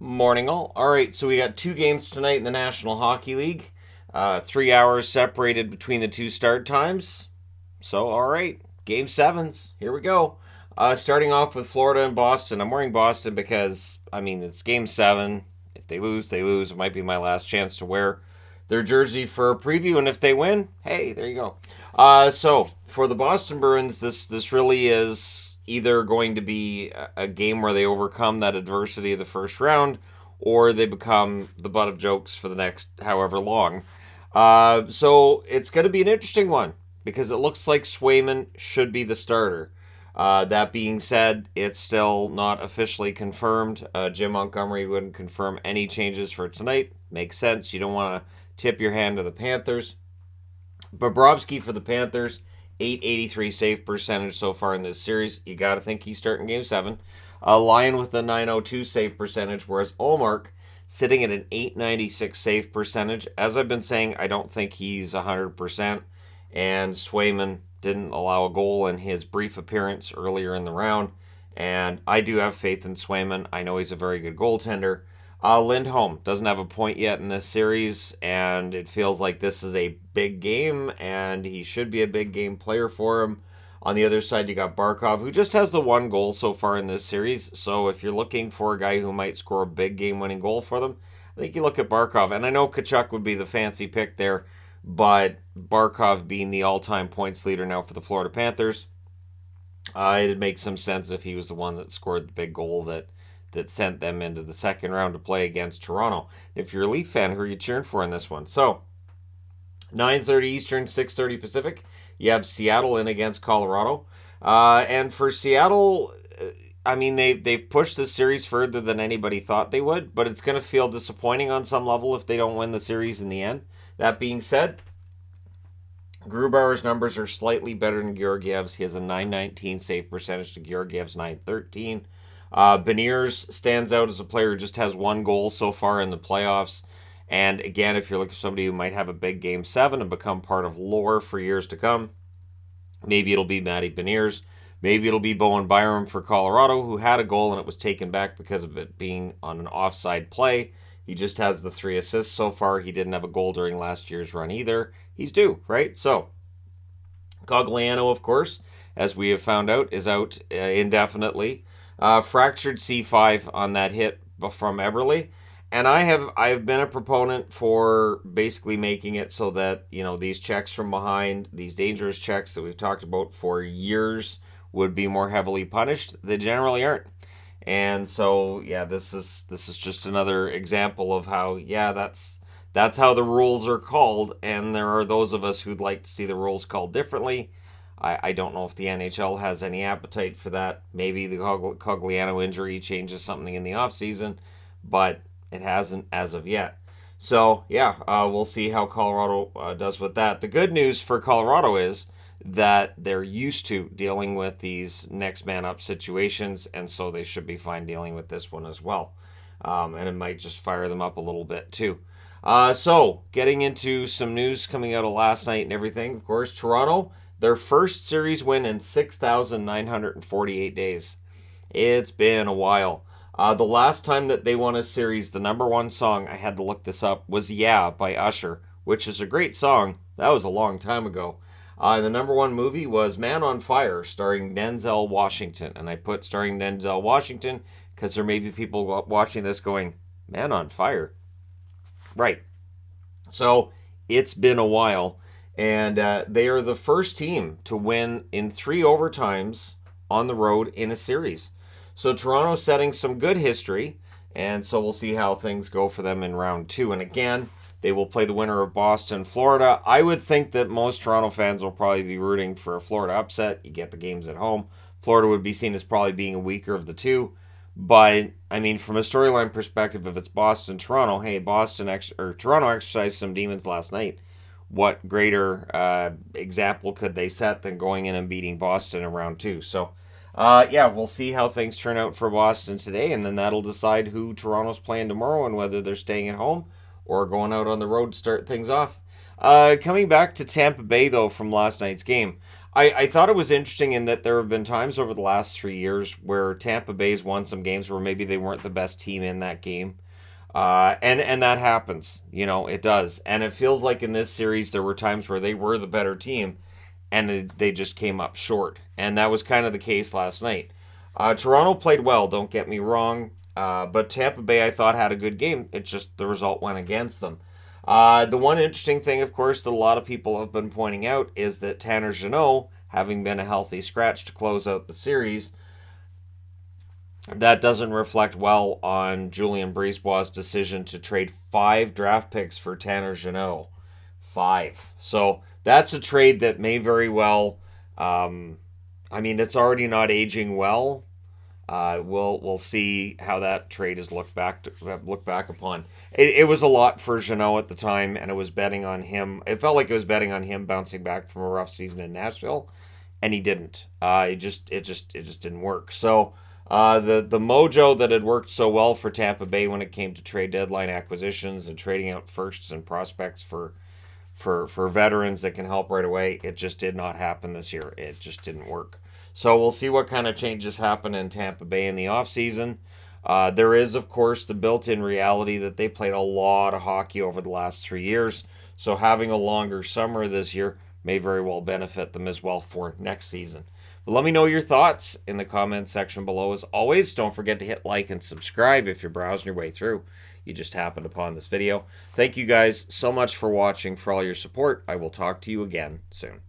Morning all. All right, so we got two games tonight in the National Hockey League. 3 hours separated between the two start times. So, all right, game sevens. Here we go. Starting off with Florida and Boston. I'm wearing Boston because, it's game seven. If they lose, they lose. It might be my last chance to wear their jersey for a preview, and if they win, hey, there you go. So for the Boston Bruins, this really is either going to be a game where they overcome that adversity of the first round, or they become the butt of jokes for the next however long. So it's going to be an interesting one because it looks like Swayman should be the starter. That being said, it's still not officially confirmed. Jim Montgomery wouldn't confirm any changes for tonight. Makes sense. You don't want to tip your hand to the Panthers. Bobrovsky for the Panthers, 883 save percentage so far in this series. You got to think he's starting game seven. Lyon with a 902 save percentage, whereas Olmark sitting at an 896 save percentage. As I've been saying, I don't think he's 100%. And Swayman didn't allow a goal in his brief appearance earlier in the round. And I do have faith in Swayman. I know he's a very good goaltender. Lindholm doesn't have a point yet in this series, and it feels like this is a big game, and he should be a big game player for him. On the other side, you got Barkov, who just has the one goal so far in this series. So if you're looking for a guy who might score a big game-winning goal for them, I think you look at Barkov. And I know Tkachuk would be the fancy pick there, but Barkov being the all-time points leader now for the Florida Panthers, it'd make some sense if he was the one that scored the big goal that sent them into the second round to play against Toronto. If you're a Leaf fan, who are you cheering for in this one? So, 9:30 Eastern, 6:30 Pacific. You have Seattle in against Colorado. And for Seattle, they've pushed this series further than anybody thought they would, but it's going to feel disappointing on some level if they don't win the series in the end. That being said, Grubauer's numbers are slightly better than Georgiev's. He has a 919 save percentage to Georgiev's 913. Beniers stands out as a player who just has one goal so far in the playoffs. And again, if you're looking for somebody who might have a big game seven and become part of lore for years to come, maybe it'll be Matty Beniers. Maybe it'll be Bowen Byram for Colorado, who had a goal and it was taken back because of it being on an offside play. He just has the 3 assists so far. He didn't have a goal during last year's run either. He's due, right? So, Cogliano, of course, as we have found out, is out indefinitely. Fractured C5 on that hit from Eberle. And I've been a proponent for basically making it so that, these checks from behind, these dangerous checks that we've talked about for years would be more heavily punished. They generally aren't. And so, yeah, this is just another example of how, that's how the rules are called, and there are those of us who'd like to see the rules called differently. I don't know if the NHL has any appetite for that. Maybe the Cogliano injury changes something in the offseason, but it hasn't as of yet. So, we'll see how Colorado does with that. The good news for Colorado is that they're used to dealing with these next man up situations, and so they should be fine dealing with this one as well. And it might just fire them up a little bit too. So, getting into some news coming out of last night and everything, of course, Toronto, their first series win in 6,948 days. It's been a while. The last time that they won a series, the number one song, I had to look this up, was Yeah by Usher, which is a great song. That was a long time ago. The number one movie was Man on Fire, starring Denzel Washington. And I put starring Denzel Washington because there may be people watching this going, Man on Fire? Right. So, it's been a while. And they are the first team to win in 3 overtimes on the road in a series. So Toronto's setting some good history, and so we'll see how things go for them in round 2. And again, they will play the winner of Boston, Florida. I would think that most Toronto fans will probably be rooting for a Florida upset. You get the games at home. Florida would be seen as probably being a weaker of the two. But, from a storyline perspective, if it's Boston, Toronto, hey, Toronto exercised some demons last night. What greater example could they set than going in and beating Boston in round 2? So, we'll see how things turn out for Boston today, and then that'll decide who Toronto's playing tomorrow and whether they're staying at home or going out on the road to start things off. Coming back to Tampa Bay, though, from last night's game, I thought it was interesting in that there have been times over the last 3 years where Tampa Bay's won some games where maybe they weren't the best team in that game. And that happens, it does. And it feels like in this series there were times where they were the better team, and they just came up short. And that was kind of the case last night. Toronto played well, don't get me wrong, but Tampa Bay I thought had a good game. It's just the result went against them. The one interesting thing, of course, that a lot of people have been pointing out is that Tanner Jeannot, having been a healthy scratch to close out the series, that doesn't reflect well on Julien Brisebois' decision to trade 5 draft picks for Tanner Jeannot. 5. So that's a trade that may very well. It's already not aging well. We'll see how that trade is looked back upon. It was a lot for Jeannot at the time, and it was betting on him. It felt like it was betting on him bouncing back from a rough season in Nashville, and he didn't. It just didn't work. So the mojo that had worked so well for Tampa Bay when it came to trade deadline acquisitions and trading out firsts and prospects for veterans that can help right away, it just did not happen this year. It just didn't work. So we'll see what kind of changes happen in Tampa Bay in the offseason. There is, of course, the built-in reality that they played a lot of hockey over the last 3 years. So having a longer summer this year may very well benefit them as well for next season. But let me know your thoughts in the comments section below. As always, don't forget to hit like and subscribe if you're browsing your way through. You just happened upon this video. Thank you guys so much for watching, for all your support. I will talk to you again soon.